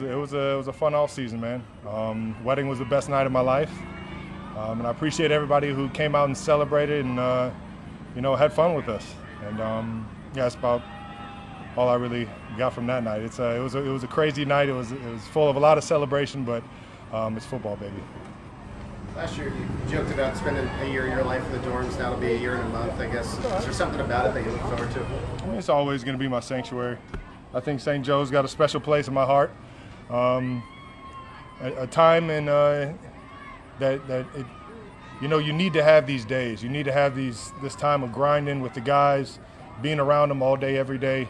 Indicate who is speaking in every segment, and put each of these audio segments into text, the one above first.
Speaker 1: It was a fun off season, man. Wedding was the best night of my life, and I appreciate everybody who came out and celebrated and had fun with us. And yeah, that's about all I really got from that night. It was a crazy night. It was full of a lot of celebration, but it's football, baby.
Speaker 2: Last year, you joked about spending a year of your life in the dorms. Now it'll be a year and a month, I guess. Is there something about it that you look forward to?
Speaker 1: I mean, it's always going to be my sanctuary. I think St. Joe's got a special place in my heart. A time in you need to have these days. You need to have this time of grinding with the guys, being around them all day, every day.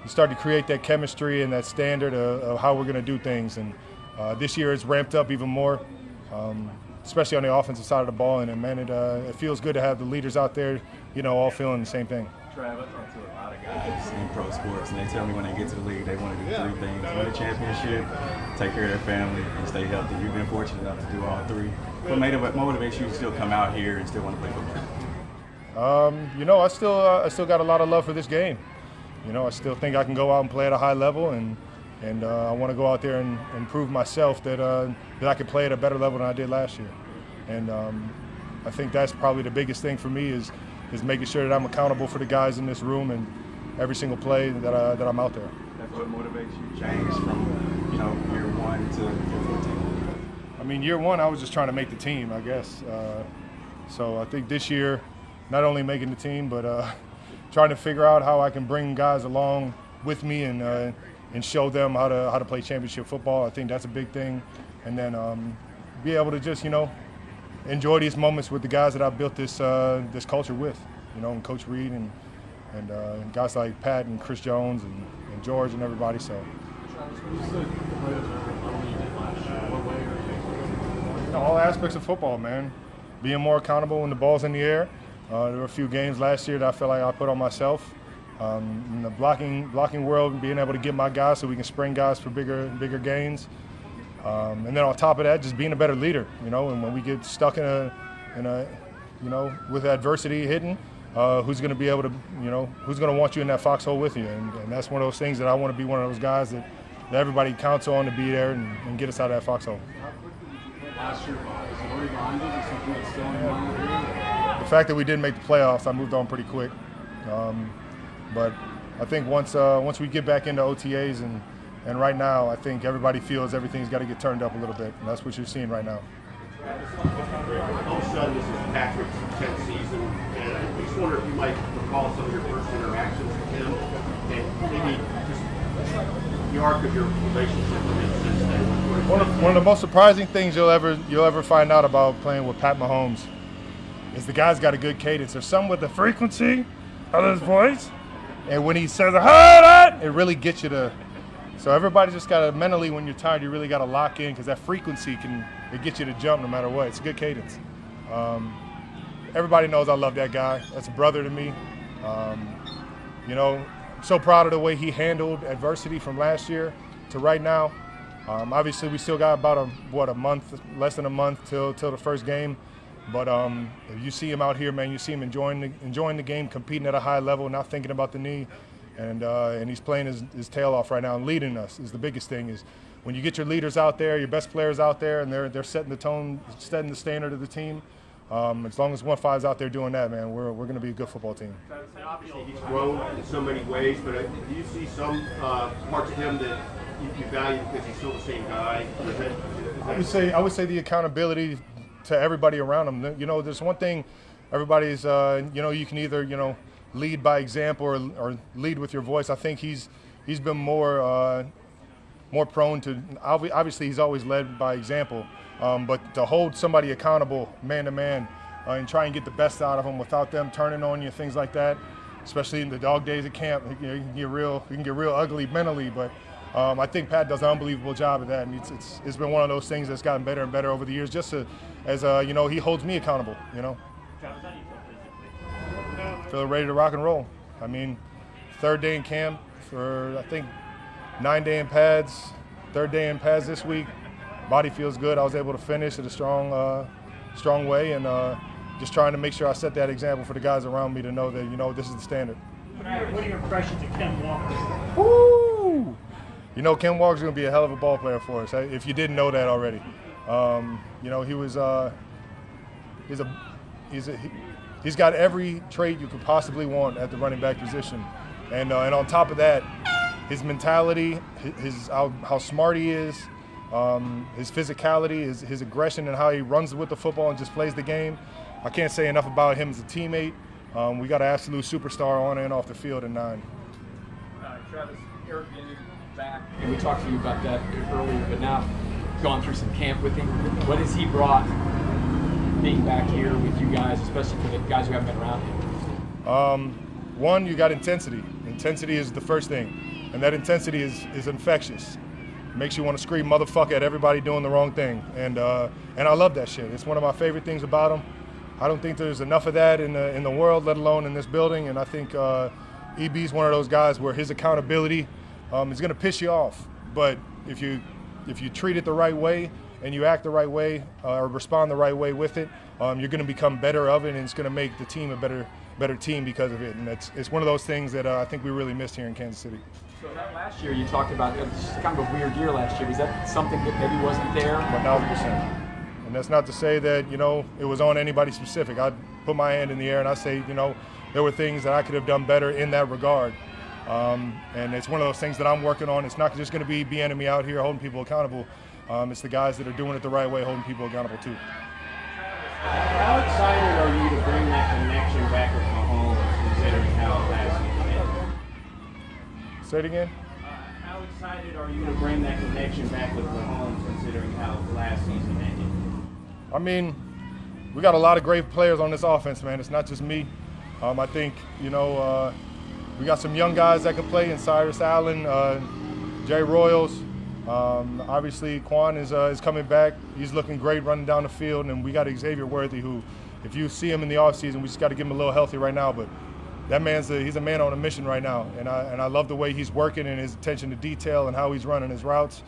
Speaker 1: You start to create that chemistry and that standard of how we're going to do things. And this year it's ramped up even more, especially on the offensive side of the ball. And man, it feels good to have the leaders out there, all feeling the same thing.
Speaker 3: Trav, I talk to a lot of guys in pro sports, and they tell me when they get to the league, they want to do three things: win a championship, take care of their family, and stay healthy. You've been fortunate enough to do all three. What motivates you to still come out here and still want to play football?
Speaker 1: I still got a lot of love for this game. I still think I can go out and play at a high level, and I want to go out there and prove myself that I can play at a better level than I did last year. And I think that's probably the biggest thing for me is making sure that I'm accountable for the guys in this room and every single play that I'm out there.
Speaker 3: That's what motivates you. Change from year one to year 14.
Speaker 1: I mean, year one I was just trying to make the team, I guess. So I think this year, not only making the team, but trying to figure out how I can bring guys along with me and show them how to play championship football. I think that's a big thing, and then be able to just enjoy these moments with the guys that I've built this culture with, and Coach Reed and guys like Pat and Chris Jones and George and everybody. So all aspects of football, man. Being more accountable when the ball's in the air. There were a few games last year that I felt like I put on myself. In the blocking world, being able to get my guys so we can spring guys for bigger gains. And then on top of that, just being a better leader, and when we get stuck in a with adversity hitting, who's going to be able to, who's going to want you in that foxhole with you? And that's one of those things that I want to be one of those guys that everybody counts on to be there and get us out of that foxhole. The fact that we didn't make the playoffs, I moved on pretty quick. But I think once we get back into OTAs and right now, I think everybody feels everything's got to get turned up a little bit, and that's what you're seeing right now.
Speaker 4: Bombshell, this is Patrick's 10th season, and I just wonder if you might recall some of your first interactions with him, and maybe just the arc of your relationship with him since then.
Speaker 1: One of the most surprising things you'll ever find out about playing with Pat Mahomes is the guy's got a good cadence. There's something with the frequency of his voice, and when he says that, it really gets you to. So everybody just got to mentally, when you're tired, you really got to lock in because that frequency it gets you to jump no matter what. It's a good cadence. Everybody knows I love that guy. That's a brother to me. I'm so proud of the way he handled adversity from last year to right now. Obviously, we still got about a month, less than a month till the first game. But if you see him out here, man, you see him enjoying the game, competing at a high level, not thinking about the knee. And he's playing his tail off right now and leading us is the biggest thing. Is when you get your leaders out there, your best players out there, and they're setting the tone, setting the standard of the tem. As long as 1-5's out there doing that, man, we're going to be a good football team.
Speaker 4: Obviously, he's grown in so many ways, but do you see some parts of him that you value because he's still the same guy?
Speaker 1: I would say the accountability to everybody around him. There's one thing everybody's, you can either, lead by example or lead with your voice. I think he's been more prone to, obviously he's always led by example, but to hold somebody accountable man to man and try and get the best out of them without them turning on you, things like that, especially in the dog days at camp, you can get real ugly mentally, but I think Pat does an unbelievable job of that, and it's been one of those things that's gotten better and better over the years, just as he holds me accountable, Feel ready to rock and roll. I mean, third day in camp for, I think, 9 day in pads, third day in pads this week. Body feels good. I was able to finish at a strong way, and just trying to make sure I set that example for the guys around me to know that, this is the standard.
Speaker 5: What are your impressions of Ken Walker?
Speaker 1: Woo! you know, Ken Walker's going to be a hell of a ball player for us, if you didn't know that already. You know, he's got every trait you could possibly want at the running back position. And on top of that, his mentality, how smart he is, his physicality, his aggression, and how he runs with the football and just plays the game. I can't say enough about him as a teammate. We got an absolute superstar on and off the field in 9.
Speaker 5: Travis, Eric getting back, and we talked to you about that earlier, but now gone through some camp with him. What has he brought being back here with you guys, especially for the guys who haven't been around him?
Speaker 1: One, you got intensity. Intensity is the first thing, and that intensity is infectious. It makes you want to scream motherfucker at everybody doing the wrong thing, and I love that shit. It's one of my favorite things about him. I don't think there's enough of that in the world, let alone in this building, and I think EB's one of those guys where his accountability is going to piss you off, but if you treat it the right way and you act the right way or respond the right way with it, you're going to become better of it, and it's going to make the team a better team because of it. And it's one of those things that I think we really missed here in Kansas City.
Speaker 5: So that last year you talked about, it was kind of a weird year last year. Was that something that maybe wasn't there?
Speaker 1: 1,000%. And that's not to say that, you know, it was on anybody specific. I'd put my hand in the air and I say, you know, there were things that I could have done better in that regard. And it's one of those things that I'm working on. It's not just going to be Bieniemy out here holding people accountable. It's the guys that are doing it the right way, holding people accountable too.
Speaker 4: How excited are you to bring that connection back with Mahomes, considering how last season ended?
Speaker 1: Say it again?
Speaker 4: How excited are you to bring that connection back with Mahomes, considering how last season ended?
Speaker 1: I mean, we got a lot of great players on this offense, man. It's not just me. I think, you know, we got some young guys that can play in Cyrus Allen, Jay Royals. Obviously, Quan is coming back. He's looking great running down the field. And we got Xavier Worthy, who, if you see him in the offseason, we just got to give him a little healthy right now. But that he's a man on a mission right now. And I love the way he's working and his attention to detail and how he's running his routes.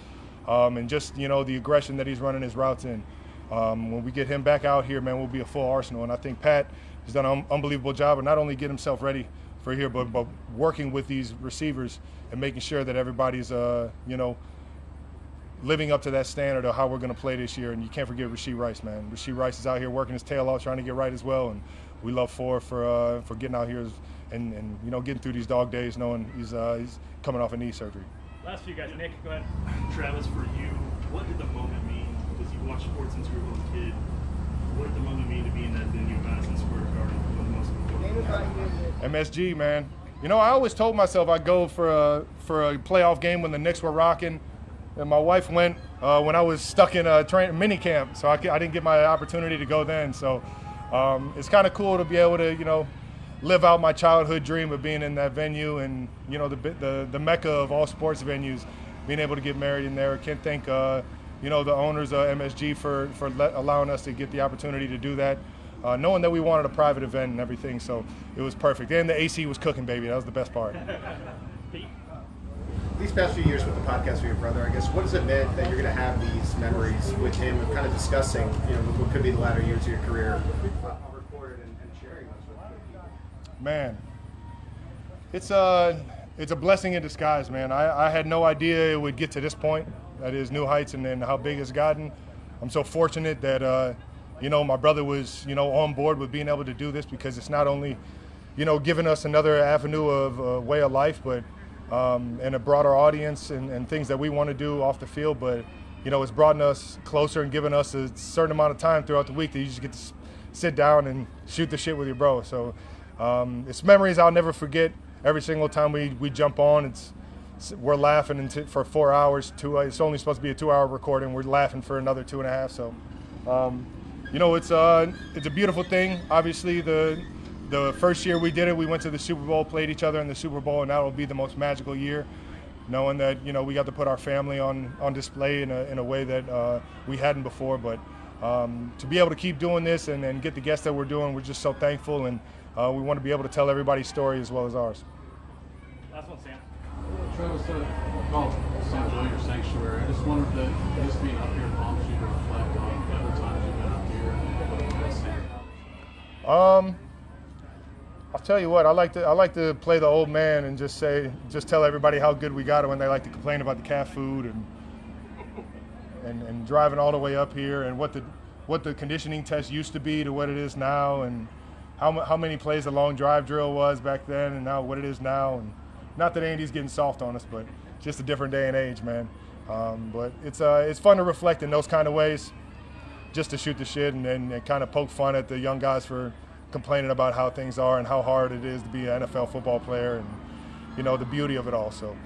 Speaker 1: And just, you know, the aggression that he's running his routes in. When we get him back out here, man, we'll be a full arsenal. And I think Pat has done an unbelievable job of not only getting himself ready for here, but working with these receivers and making sure that everybody's, you know, living up to that standard of how we're going to play this year. And you can't forget Rashee Rice, man. Rashee Rice is out here working his tail off, trying to get right as well. And we love for getting out here and you know, getting through these dog days, knowing he's coming off a knee surgery.
Speaker 6: Last few guys, Nick, go ahead. Travis, for you, what did the moment mean? Because you watched sports since you were a little kid. What did the moment mean to be in that venue, Madison Square Garden, for the most important?
Speaker 1: MSG, man. You know, I always told myself I'd go for a playoff game when the Knicks were rocking. And my wife went when I was stuck in a mini camp, so I didn't get my opportunity to go then. So it's kind of cool to be able to, you know, live out my childhood dream of being in that venue and, you know, the mecca of all sports venues, being able to get married in there. I can't thank, you know, the owners of MSG for allowing us to get the opportunity to do that, knowing that we wanted a private event and everything, so it was perfect. And the AC was cooking, baby. That was the best part.
Speaker 2: These past few years with the podcast with your brother, I guess, what does it mean that you're going to have these memories with him and kind of discussing, you know, what could be the latter years of your career, recorded and sharing those with people?
Speaker 1: Man, it's a blessing in disguise, man. I had no idea it would get to this point, that is new heights, and then how big it's gotten. I'm so fortunate that, you know, my brother was, you know, on board with being able to do this, because it's not only, you know, giving us another avenue of way of life, but and a broader audience and things that we want to do off the field, but, you know, it's brought us closer and given us a certain amount of time throughout the week that you just get to sit down and shoot the shit with your bro. So it's memories I'll never forget. Every single time we jump on, we're laughing for 4 hours. It's only supposed to be a 2-hour recording. We're laughing for another 2.5. So, you know, it's a beautiful thing. Obviously, the first year we did it, we went to the Super Bowl, played each other in the Super Bowl, and that will be the most magical year, knowing that, you know, we got to put our family on display in a way that we hadn't before. But to be able to keep doing this and get the guests that we're doing, we're just so thankful, and we want to be able to tell everybody's story as well as ours.
Speaker 6: Last one, Sam.
Speaker 7: Travis, St. Louis or Sanctuary, I just wondered that just being up here prompts you to reflect on other times you've been up here and what you've seen.
Speaker 1: I I'll tell you what, I like to play the old man and just tell everybody how good we got it when they like to complain about the cat food and driving all the way up here and what the conditioning test used to be to what it is now, and how many plays a long drive drill was back then and now what it is now. And not that Andy's getting soft on us, but just a different day and age, man. But it's fun to reflect in those kind of ways, just to shoot the shit and kind of poke fun at the young guys for complaining about how things are and how hard it is to be an NFL football player, and the beauty of it all. So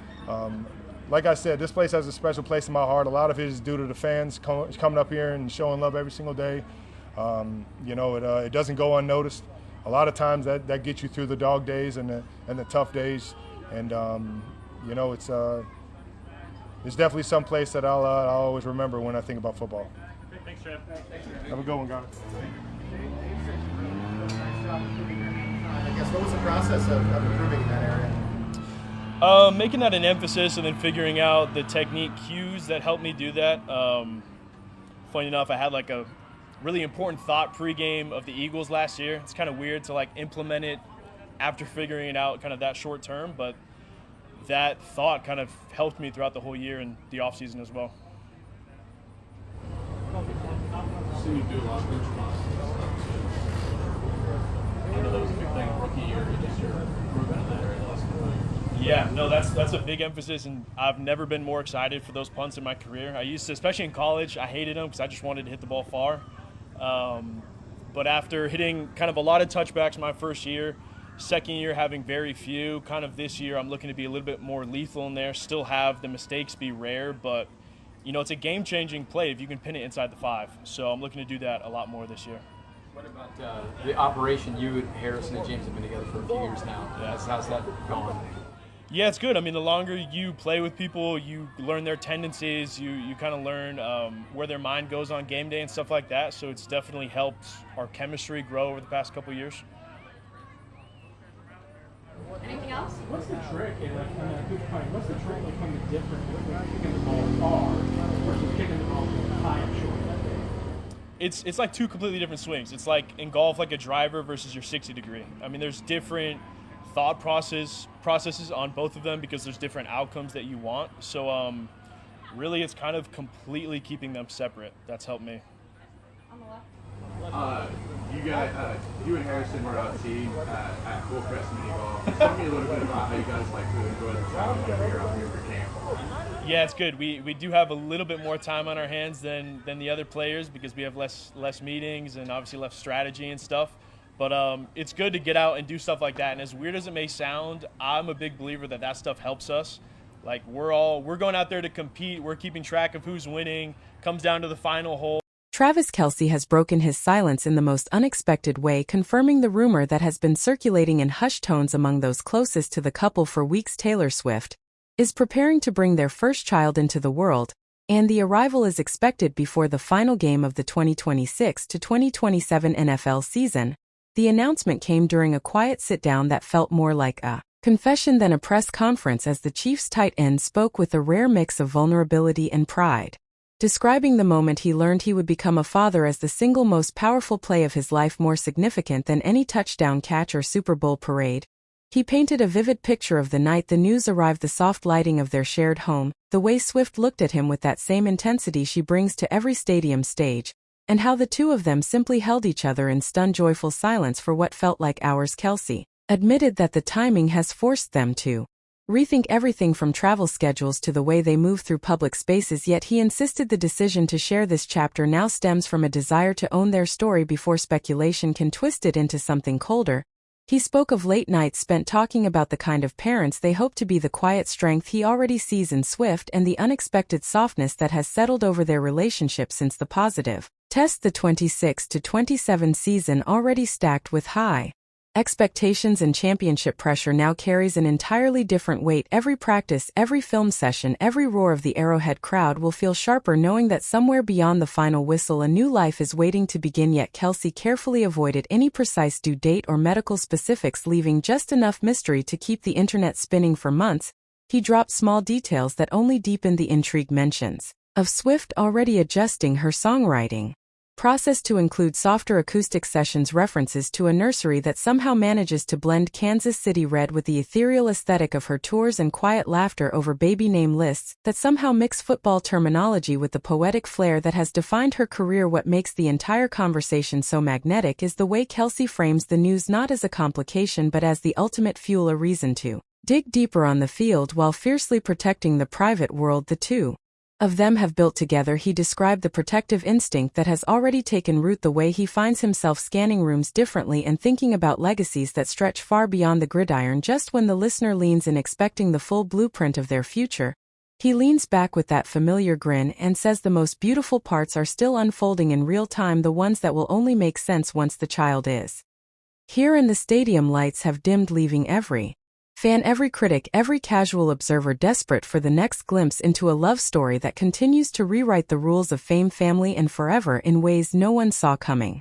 Speaker 1: like I said, this place has a special place in my heart. A lot of it is due to the fans coming up here and showing love every single day. It doesn't go unnoticed. A lot of times that gets you through the dog days and the tough days, and it's definitely some place that I'll always remember when I think about football.
Speaker 6: Thanks, Trev.
Speaker 1: Have a good one, guys.
Speaker 2: I guess, what was the process of improving in that area?
Speaker 8: Making that an emphasis and then figuring out the technique cues that helped me do that. Funny enough, I had like a really important thought pregame of the Eagles last year. It's kind of weird to like implement it after figuring it out kind of that short term, but that thought kind of helped me throughout the whole year and the offseason as well.
Speaker 7: I've seen you do a lot of bench I know that was a big thing rookie year, just your improvement in that area the last couple of years.
Speaker 8: Yeah, no, that's a big emphasis, and I've never been more excited for those punts in my career. I used to, especially in college, I hated them because I just wanted to hit the ball far. But after hitting kind of a lot of touchbacks my first year, second year having very few, kind of this year I'm looking to be a little bit more lethal in there, still have the mistakes be rare, but it's a game-changing play if you can pin it inside the 5. So I'm looking to do that a lot more this year.
Speaker 5: What about the operation? You and Harrison and James have been together for a few years now. How's that going?
Speaker 8: Yeah, it's good. I mean, the longer you play with people, you learn their tendencies, you kind of learn where their mind goes on game day and stuff like that. So it's definitely helped our chemistry grow over the past couple of years.
Speaker 9: Anything else?
Speaker 10: What's the trick? What's the trick like on the difference between kicking the ball far versus kicking the ball high and short?
Speaker 8: It's like two completely different swings. It's like in golf, like a driver versus your 60 degree. I mean, there's different thought processes on both of them because there's different outcomes that you want. So really it's kind of completely keeping them separate. That's helped me.
Speaker 9: On the left.
Speaker 3: You and Harrison were on a team at Full Crest Mini Golf. Tell me a little bit about how you guys like to enjoy the time when you're out here for camp.
Speaker 8: Yeah, it's good. We do have a little bit more time on our hands than the other players because we have less meetings and obviously less strategy and stuff. But it's good to get out and do stuff like that. And as weird as it may sound, I'm a big believer that stuff helps us. Like we're going out there to compete. We're keeping track of who's winning. Comes down to the final hole.
Speaker 11: Travis Kelce has broken his silence in the most unexpected way, confirming the rumor that has been circulating in hushed tones among those closest to the couple for weeks. Taylor Swift is preparing to bring their first child into the world, and the arrival is expected before the final game of the 2026 to 2027 NFL season. The announcement came during a quiet sit-down that felt more like a confession than a press conference as the Chiefs' tight end spoke with a rare mix of vulnerability and pride. Describing the moment he learned he would become a father as the single most powerful play of his life, more significant than any touchdown catch or Super Bowl parade, he painted a vivid picture of the night the news arrived, the soft lighting of their shared home, the way Swift looked at him with that same intensity she brings to every stadium stage, and how the two of them simply held each other in stunned, joyful silence for what felt like hours. Kelce admitted that the timing has forced them to rethink everything from travel schedules to the way they move through public spaces, yet he insisted the decision to share this chapter now stems from a desire to own their story before speculation can twist it into something colder. He spoke of late nights spent talking about the kind of parents they hope to be, the quiet strength he already sees in Swift, and the unexpected softness that has settled over their relationship since the positive test. The 26 to 27 season, already stacked with high expectations and championship pressure, now carries an entirely different weight. Every practice, every film session, every roar of the Arrowhead crowd will feel sharper knowing that somewhere beyond the final whistle a new life is waiting to begin. Yet Kelce carefully avoided any precise due date or medical specifics, leaving just enough mystery to keep the internet spinning for months. He dropped small details that only deepened the intrigue, mentions of Swift already adjusting her songwriting Processed to include softer acoustic sessions, references to a nursery that somehow manages to blend Kansas City red with the ethereal aesthetic of her tours, and quiet laughter over baby name lists that somehow mix football terminology with the poetic flair that has defined her career. What makes the entire conversation so magnetic is the way Kelce frames the news not as a complication but as the ultimate fuel, a reason to dig deeper on the field while fiercely protecting the private world. The two of them have built together. He described the protective instinct that has already taken root, the way he finds himself scanning rooms differently and thinking about legacies that stretch far beyond the gridiron. Just when the listener leans in expecting the full blueprint of their future, he leans back with that familiar grin and says the most beautiful parts are still unfolding in real time, the ones that will only make sense once the child is here. And the stadium lights have dimmed, leaving every fan, every critic, every casual observer desperate for the next glimpse into a love story that continues to rewrite the rules of fame, family, and forever in ways no one saw coming.